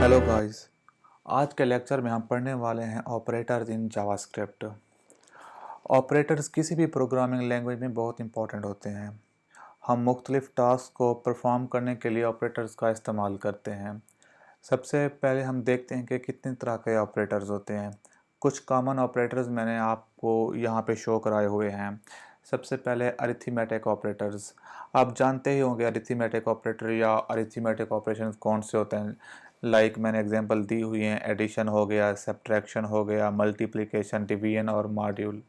Hello guys. आज के lecture में हम पढ़ने वाले हैं ऑपरेटर्स इन जावास्क्रिप्ट। ऑपरेटर्स किसी भी प्रोग्रामिंग लैंग्वेज में बहुत इंपॉर्टेंट होते हैं। हम मुख्तलिफ टास्क को परफॉर्म करने के लिए ऑपरेटर्स का इस्तेमाल करते हैं। सबसे पहले हम देखते हैं कि कितने तरह के ऑपरेटर्स होते हैं। कुछ कॉमन ऑपरेटर्स मैंने आपको यहाँ पे शो कराए हुए हैं। सबसे पहले अरिथमेटिक ऑपरेटर्स। आप जानते ही होंगे अरिथमेटिक ऑपरेटर या अरिथमेटिक ऑपरेशंस कौन से होते हैं। मैंने एग्जांपल दी हुई हैं, एडिशन हो गया, सब्ट्रैक्शन हो गया, मल्टीप्लिकेशन, डिवीजन और मॉड्यूल।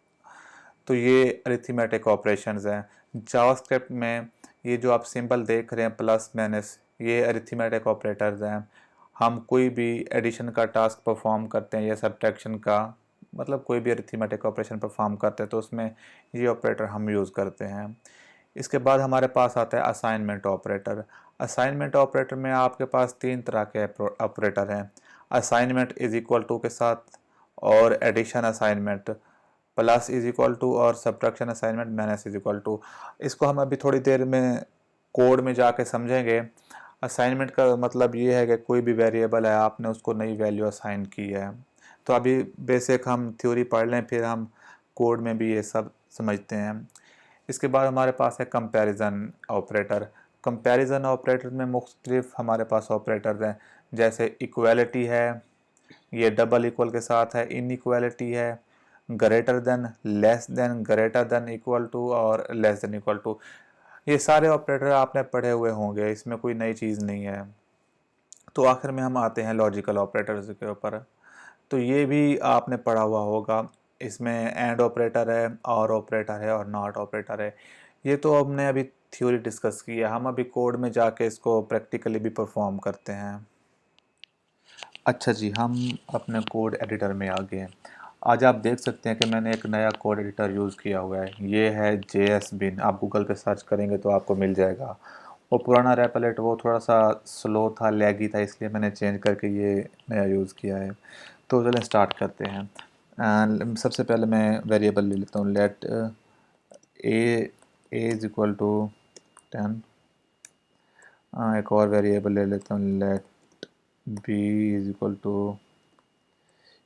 तो ये अरिथमेटिक ऑपरेशंस हैं। जावास्क्रिप्ट में ये जो आप सिंबल देख रहे हैं प्लस माइनस, ये अरिथमेटिक ऑपरेटर्स हैं। हम कोई भी एडिशन का टास्क परफॉर्म करते हैं या सब्ट्रैक्शन का, मतलब कोई भी अरिथमेटिक ऑपरेशन परफॉर्म करते हैं तो उसमें ये ऑपरेटर हम यूज़ करते हैं। इसके बाद हमारे पास आता है असाइनमेंट ऑपरेटर। असाइनमेंट ऑपरेटर में आपके पास तीन तरह के ऑपरेटर हैं। असाइनमेंट इज इक्वल टू के साथ, और addition assignment, plus is equal to, और subtraction assignment minus is equal to. इसको हम अभी थोड़ी देर में कोड में जाके समझेंगे। असाइनमेंट का मतलब ये है कि कोई भी वेरिएबल है, आपने उसको नई वैल्यू असाइन की है। तो अभी बेसिक हम थ्योरी पढ़ लें, फिर हम कोड में भी ये सब समझते हैं। इसके बाद हमारे पास है कंपैरिजन ऑपरेटर। कंपैरिजन ऑपरेटर में मुख्तलिफ हमारे पास ऑपरेटर्स हैं, जैसे इक्वालिटी है, ये डबल इक्वल के साथ है, इनइक्वालिटी है, greater than, less than, greater than equal to और लेस देन इक्वल टू। ये सारे ऑपरेटर आपने पढ़े हुए होंगे, इसमें कोई नई चीज़ नहीं है। तो आखिर में हम आते हैं लॉजिकल ऑपरेटर्स के ऊपर। तो ये भी आपने पढ़ा हुआ होगा। इसमें एंड ऑपरेटर है, और ऑपरेटर है, और नॉट ऑपरेटर है। ये तो हमने अभी थ्योरी डिस्कस की है, हम अभी कोड में जाके इसको प्रैक्टिकली भी परफॉर्म करते हैं। अच्छा जी, हम अपने कोड एडिटर में आ गए हैं। आज आप देख सकते हैं कि मैंने एक नया कोड एडिटर यूज़ किया हुआ है। ये है JSBin। आप गूगल पे सर्च करेंगे तो आपको मिल जाएगा। वो पुराना रेपलेट वो थोड़ा सा स्लो था, लैगी था, इसलिए मैंने चेंज करके ये नया यूज़ किया है। तो चलें स्टार्ट करते हैं। सबसे पहले मैं वेरिएबल ले लेता हूँ, let A is equal to 10। एक और वेरिएबल ले लेता हूँ, let B is equal to,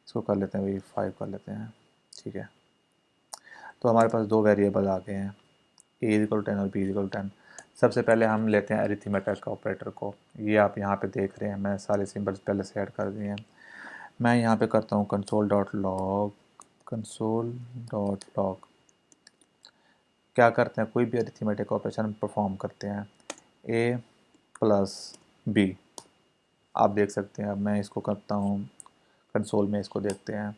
इसको कर लेते हैं भाई 5 कर लेते हैं, ठीक है। तो हमारे पास दो वेरिएबल आ गए हैं, ए इज इक्वल 10 और बी इज इक्वल 10। सबसे पहले हम लेते हैं अरिथमेटिक ऑपरेटर को। ये आप यहाँ पे देख रहे हैं, मैं सारे सिंबल्स पहले से ऐड कर दिए हैं। मैं यहाँ पे करता हूँ console.log, console.log। क्या करते हैं, कोई भी अरिथमेटिक ऑपरेशन परफॉर्म करते हैं, ए प्लस बी। आप देख सकते हैं, अब मैं इसको करता हूँ कंसोल में, इसको देखते हैं।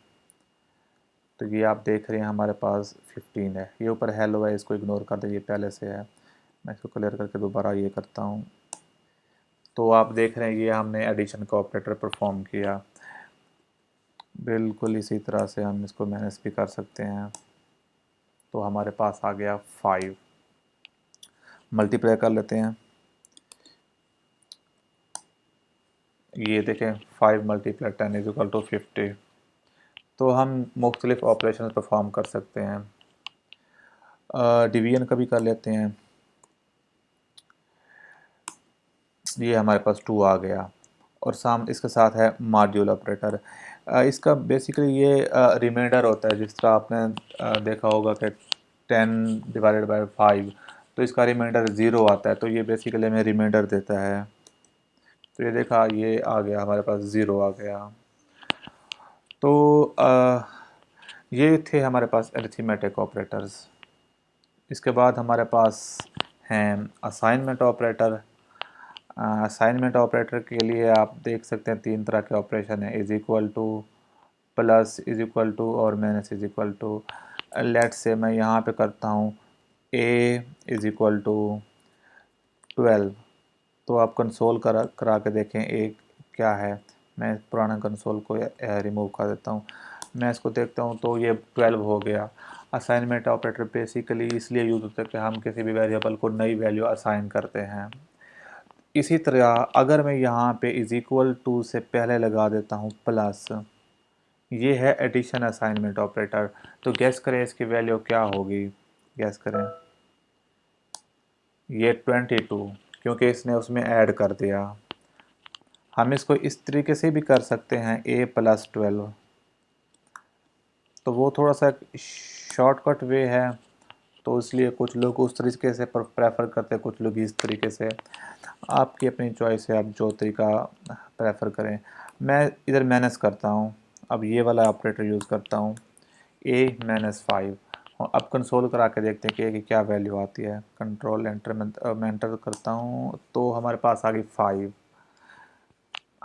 तो ये आप देख रहे हैं हमारे पास 15 है। ये ऊपर हेलो है, इसको इग्नोर कर दे, ये पहले से है। मैं इसको क्लियर करके दोबारा ये करता हूँ। तो आप देख रहे हैं ये हमने एडिशन का ऑपरेटर परफॉर्म किया। बिल्कुल इसी तरह से हम इसको मैनेज भी कर सकते हैं। तो हमारे पास आ गया 5। मल्टीप्लाई कर लेते हैं। ये देखें, 5 मल्टीप्लाई 10 इज इक्वल टू 50। तो हम मुख्तलिफ ऑपरेशन परफॉर्म कर सकते हैं। डिवीजन का भी कर लेते हैं। ये हमारे पास 2 आ गया, और साम इसके साथ है मॉड्यूल ऑपरेटर। इसका बेसिकली ये रिमाइंडर होता है। जिस तरह आपने देखा होगा कि 10 डिवाइडेड बाय 5, तो इसका रिमाइंडर 0 आता है, तो ये बेसिकली हमें रिमाइंडर देता है। तो ये देखा, ये आ गया हमारे पास 0 आ गया। तो ये थे हमारे पास अरिथमेटिक ऑपरेटर्स। इसके बाद हमारे पास हैं असाइनमेंट ऑपरेटर। असाइनमेंट ऑपरेटर के लिए आप देख सकते हैं 3 तरह के ऑपरेशन है, is equal to, plus is equal to, और minus is equal to. Let say मैं यहाँ पे करता हूँ ए इज इक्वल टू 12। तो आप कंसोल करा के देखें ए क्या है। मैं पुराना कंसोल को रिमूव कर देता हूँ, मैं इसको देखता हूँ तो ये 12 हो गया। असाइनमेंट ऑपरेटर बेसिकली इसलिए यूज़ होता है कि हम किसी भी वेरिएबल को नई वैल्यू असाइन करते हैं। इसी तरह अगर मैं यहाँ पे इज इक्वल टू से पहले लगा देता हूँ प्लस, ये है एडिशन असाइनमेंट ऑपरेटर। तो गैस करें इसकी वैल्यू क्या होगी, गैस करें। ये 22, क्योंकि इसने उसमें ऐड कर दिया। हम इसको इस तरीके से भी कर सकते हैं a+12, तो वो थोड़ा सा शॉर्टकट वे है, तो इसलिए कुछ लोग उस तरीके से प्रेफर करते हैं, कुछ लोग इस तरीके से। आपकी अपनी चॉइस है, आप जो तरीका प्रेफर करें। मैं इधर माइनस करता हूँ, अब ये वाला ऑपरेटर यूज़ करता हूँ a-5, और अब कंसोल करा के देखते हैं कि a की क्या वैल्यू आती है। कंट्रोल एंटर मैं एंटर करता हूँ तो हमारे पास आ गई 5।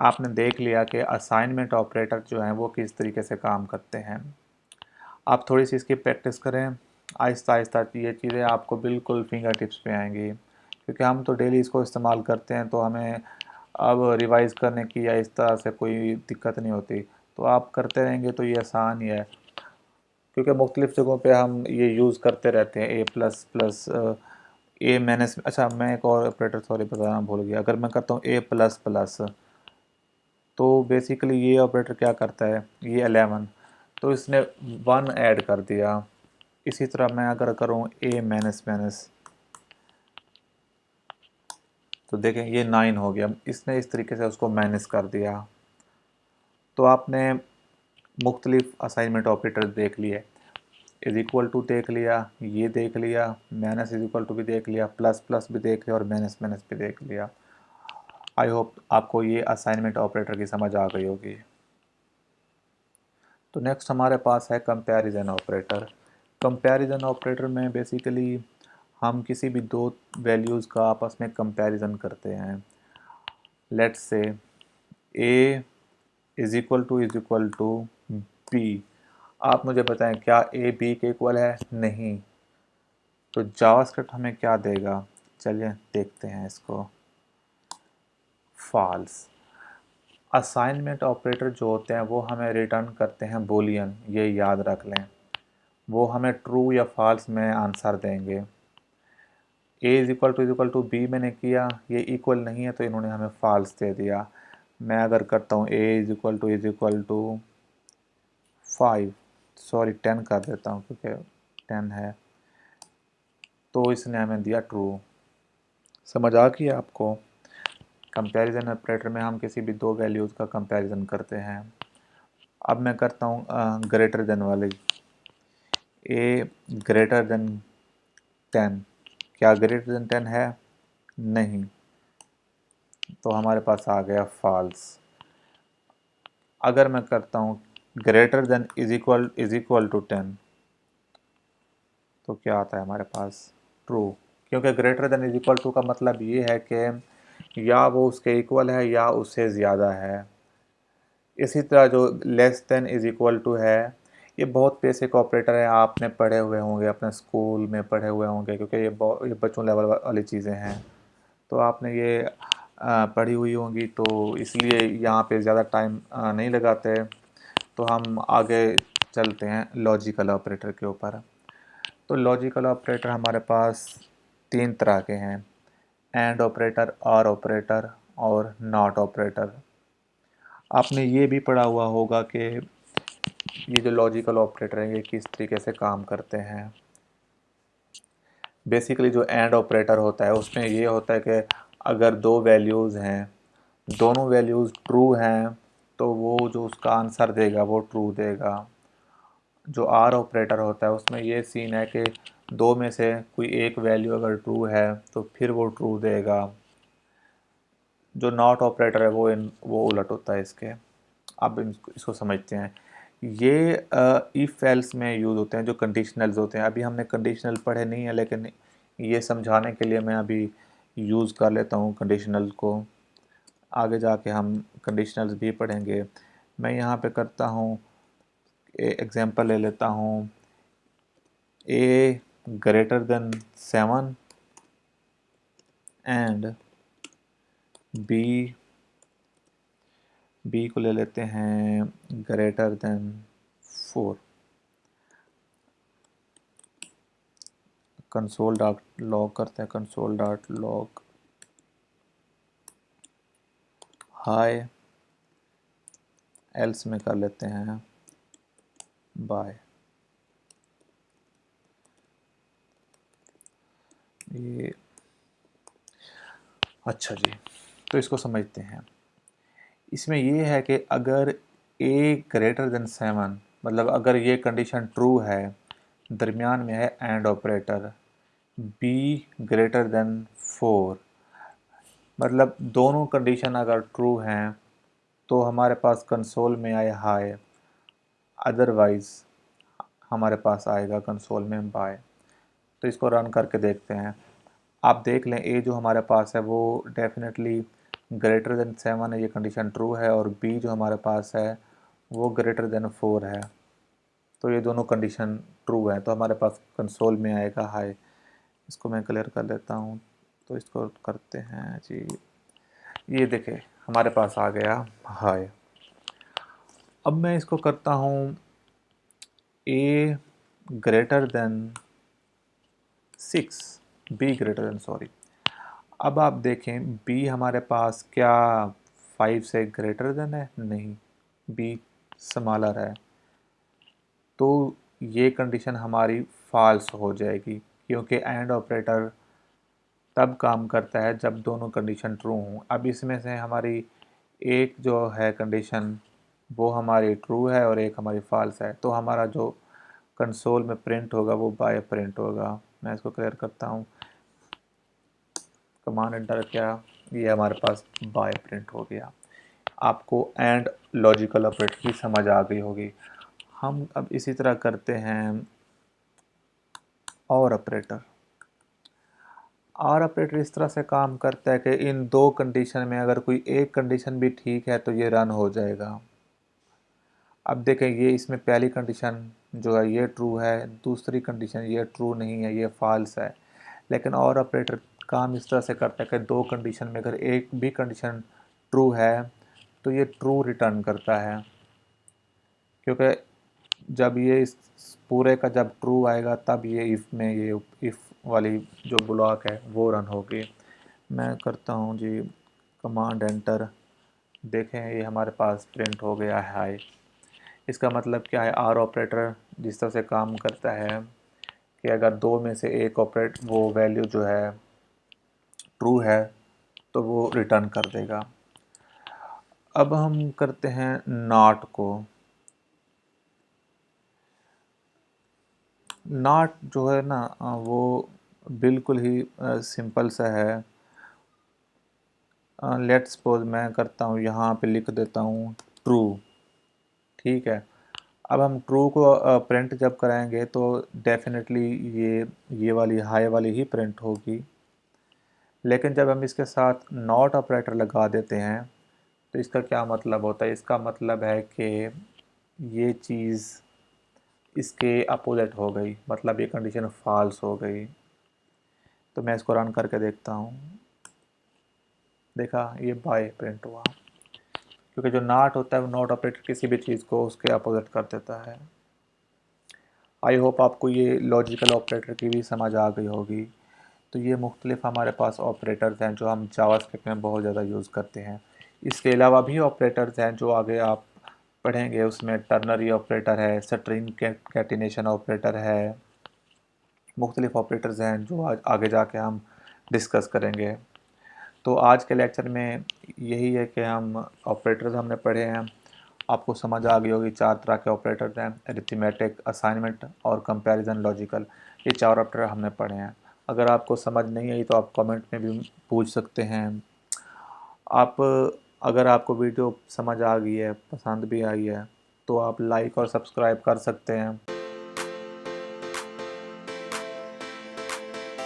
आपने देख लिया कि असाइनमेंट ऑपरेटर जो हैं वो किस तरीके से काम करते हैं। आप थोड़ी सी इसकी प्रैक्टिस करें, आहिस्ता आहिस्ता ये चीज़ें आपको बिल्कुल फिंगर टिप्स पे आएंगी, क्योंकि हम तो डेली इसको इस्तेमाल करते हैं, तो हमें अब रिवाइज़ करने की या इस तरह से कोई दिक्कत नहीं होती। तो आप करते रहेंगे तो ये आसान ही है, क्योंकि मुख्तलिफ़ जगहों पे हम ये यूज़ करते रहते हैं a++, अच्छा मैं एक और ऑपरेटर सॉरी बताना भूल गया। अगर मैं करता हूँ a++, तो बेसिकली ये ऑपरेटर क्या करता है, ये 11, तो इसने 1 ऐड कर दिया। इसी तरह मैं अगर करूँ a-, तो देखें ये 9 हो गया, इसने इस तरीके से उसको माइनस कर दिया। तो आपने मुख्तलिफ असाइनमेंट ऑपरेटर देख लिए, इज इक्वल टू देख लिया, ये देख लिया, माइनस इज इक्वल टू भी देख लिया, प्लस प्लस भी देख लिया, और माइनस माइनस भी देख लिया। आई होप आपको ये असाइनमेंट ऑपरेटर की समझ आ गई होगी। तो नेक्स्ट हमारे पास है कंपैरिजन ऑपरेटर। कंपैरिजन ऑपरेटर में बेसिकली हम किसी भी दो वैल्यूज़ का आपस में कंपैरिजन करते हैं। Let's say a is equal to b। आप मुझे बताएं क्या a b के इक्वल है? नहीं। तो जावास्क्रिप्ट हमें क्या देगा, चलिए देखते हैं इसको। फॉल्स। असाइनमेंट ऑपरेटर जो होते हैं वो हमें रिटर्न करते हैं बूलियन, ये याद रख लें। वो हमें ट्रू या फॉल्स में आंसर देंगे। a बी मैंने किया, ये इक्वल नहीं है तो इन्होंने हमें फॉल्स दे दिया। मैं अगर करता हूँ a 5, सॉरी 10 कर देता हूँ क्योंकि 10 है, तो इसने हमें दिया ट्रू। समझ आ गई आपको? कंपैरिजन ऑपरेटर में हम किसी भी दो वैल्यूज़ का कंपैरिजन करते हैं। अब मैं करता हूँ ग्रेटर देन वाली, a ग्रेटर देन 10। क्या ग्रेटर देन 10 है? नहीं, तो हमारे पास आ गया फॉल्स। अगर मैं करता हूँ greater than is equal to 10, तो क्या आता है हमारे पास? ट्रू, क्योंकि greater than is equal to का मतलब ये है कि या वो उसके इक्वल है या उससे ज़्यादा है। इसी तरह जो less than is equal to है, ये बहुत बेसिक ऑपरेटर है, आपने पढ़े हुए होंगे, अपने स्कूल में पढ़े हुए होंगे, क्योंकि ये बच्चों लेवल वाली चीज़ें हैं, तो आपने ये पढ़ी हुई होंगी, तो इसलिए यहाँ पे ज़्यादा टाइम नहीं लगाते। तो हम आगे चलते हैं लॉजिकल ऑपरेटर के ऊपर। तो लॉजिकल ऑपरेटर हमारे पास तीन तरह के हैं, एंड ऑपरेटर, और ऑपरेटर, और नॉट ऑपरेटर। आपने ये भी पढ़ा हुआ होगा कि ये जो लॉजिकल ऑपरेटर हैं ये किस तरीके से काम करते हैं। बेसिकली जो एंड ऑपरेटर होता है उसमें ये होता है कि अगर दो वैल्यूज़ हैं, दोनों वैल्यूज़ ट्रू हैं, तो वो जो उसका आंसर देगा वो ट्रू देगा। जो आर ऑपरेटर होता है उसमें ये सीन है कि दो में से कोई एक वैल्यू अगर ट्रू है तो फिर वो ट्रू देगा। जो नॉट ऑपरेटर है वो उलट होता है इसके। अब इसको समझते हैं। ये इफ़ एल्स में यूज़ होते हैं, जो कंडीशनल्स होते हैं। अभी हमने कंडीशनल पढ़े नहीं है, लेकिन ये समझाने के लिए मैं अभी यूज़ कर लेता हूँ कंडीशनल को। आगे जाके हम कंडीशनल्स भी पढ़ेंगे। मैं यहाँ पे करता हूँ, एग्जांपल ले लेता हूँ, a greater than 7 and b को ले लेते हैं greater than 4। Console dot log करते हैं, console dot log high, else में कर लेते हैं बाय। ये अच्छा जी, तो इसको समझते हैं। इसमें ये है कि अगर a ग्रेटर देन 7, मतलब अगर ये कंडीशन ट्रू है, दरमियान में है and operator, b greater than 4, मतलब दोनों कंडीशन अगर ट्रू हैं तो हमारे पास कंसोल में आए हाई, अदरवाइज़ हमारे पास आएगा कंसोल में बाय। तो इसको रन करके देखते हैं। आप देख लें ए जो हमारे पास है वो डेफिनेटली ग्रेटर देन 7 है, ये कंडीशन ट्रू है, और बी जो हमारे पास है वो ग्रेटर देन 4 है। तो ये दोनों कंडीशन ट्रू है, तो हमारे पास कंसोल में आएगा हाई। इसको मैं क्लियर कर लेता हूँ, तो इसको करते हैं जी। ये देखें हमारे पास आ गया हाई। अब मैं इसको करता हूँ a greater than 6, b greater than, sorry. अब आप देखें बी हमारे पास क्या 5 से ग्रेटर देन है? नहीं, बी स्मॉलर है, तो ये कंडीशन हमारी फॉल्स हो जाएगी, क्योंकि एंड ऑपरेटर तब काम करता है जब दोनों कंडीशन ट्रू हों। अब इसमें से हमारी एक जो है कंडीशन वो हमारी ट्रू है और एक हमारी फॉल्स है, तो हमारा जो कंसोल में प्रिंट होगा वो बाय प्रिंट होगा। मैं इसको क्लियर करता हूँ, कमांड एंटर किया, ये हमारे पास बाय प्रिंट हो गया। आपको एंड लॉजिकल ऑपरेटर की समझ आ गई होगी। हम अब इसी तरह करते हैं और ऑपरेटर। और ऑपरेटर इस तरह से काम करता है कि इन दो कंडीशन में अगर कोई एक कंडीशन भी ठीक है तो ये रन हो जाएगा। अब देखें ये इसमें पहली कंडीशन जो है ये ट्रू है, दूसरी कंडीशन ये ट्रू नहीं है, ये फॉल्स है। लेकिन और ऑपरेटर काम इस तरह से करता है कि दो कंडीशन में अगर एक भी कंडीशन ट्रू है तो ये ट्रू रिटर्न करता है, क्योंकि जब ये इस पूरे का जब ट्रू आएगा तब ये इफ़ में ये इफ़ वाली जो ब्लॉक है वो रन होगी। मैं करता हूँ जी कमांड एंटर, देखें ये हमारे पास प्रिंट हो गया है हाई। इसका मतलब क्या है, आर ऑपरेटर जिस तरह से काम करता है कि अगर दो में से एक ऑपरेट वो वैल्यू जो है ट्रू है तो वो रिटर्न कर देगा। अब हम करते हैं नॉट को। नॉट जो है ना वो बिल्कुल ही सिंपल सा है। लेट्स सपोज मैं करता हूँ यहाँ पे लिख देता हूँ ट्रू, ठीक है। अब हम ट्रू को प्रिंट जब कराएंगे तो डेफिनेटली ये वाली हाई वाली ही प्रिंट होगी। लेकिन जब हम इसके साथ नॉट ऑपरेटर लगा देते हैं तो इसका क्या मतलब होता है, इसका मतलब है कि ये चीज़ इसके अपोजिट हो गई, मतलब ये कंडीशन फॉल्स हो गई। तो मैं इसको रन करके देखता हूँ, देखा ये बाय प्रिंट हुआ, क्योंकि जो नॉट होता है वो नॉट ऑपरेटर किसी भी चीज़ को उसके अपोजिट कर देता है। आई होप आपको ये लॉजिकल ऑपरेटर की भी समझ आ गई होगी। तो ये मुख्तलिफ हमारे पास ऑपरेटर्स हैं जो हम जावास्क्रिप्ट में बहुत ज़्यादा यूज़ करते हैं। इसके अलावा भी ऑपरेटर्स हैं जो आगे आप पढ़ेंगे, उसमें टर्नरी ऑपरेटर है, स्ट्रिंग कैटिनेशन ऑपरेटर है, मुख्तलिफ ऑपरेटर्स हैं जो आज आगे जाके हम डिस्कस करेंगे। तो आज के लेक्चर में यही है कि हम ऑपरेटर्स हमने पढ़े हैं, आपको समझ आ गई होगी। चार तरह के ऑपरेटर्स हैं, अरिथमेटिक, असाइनमेंट और कंपैरिजन लॉजिकल, ये चार ऑपरेटर हमने पढ़े हैं। अगर आपको समझ नहीं आई तो आप कमेंट में भी पूछ सकते हैं। आप अगर आपको वीडियो समझ आ गई है, पसंद भी आई है, तो आप लाइक और सब्सक्राइब कर सकते हैं।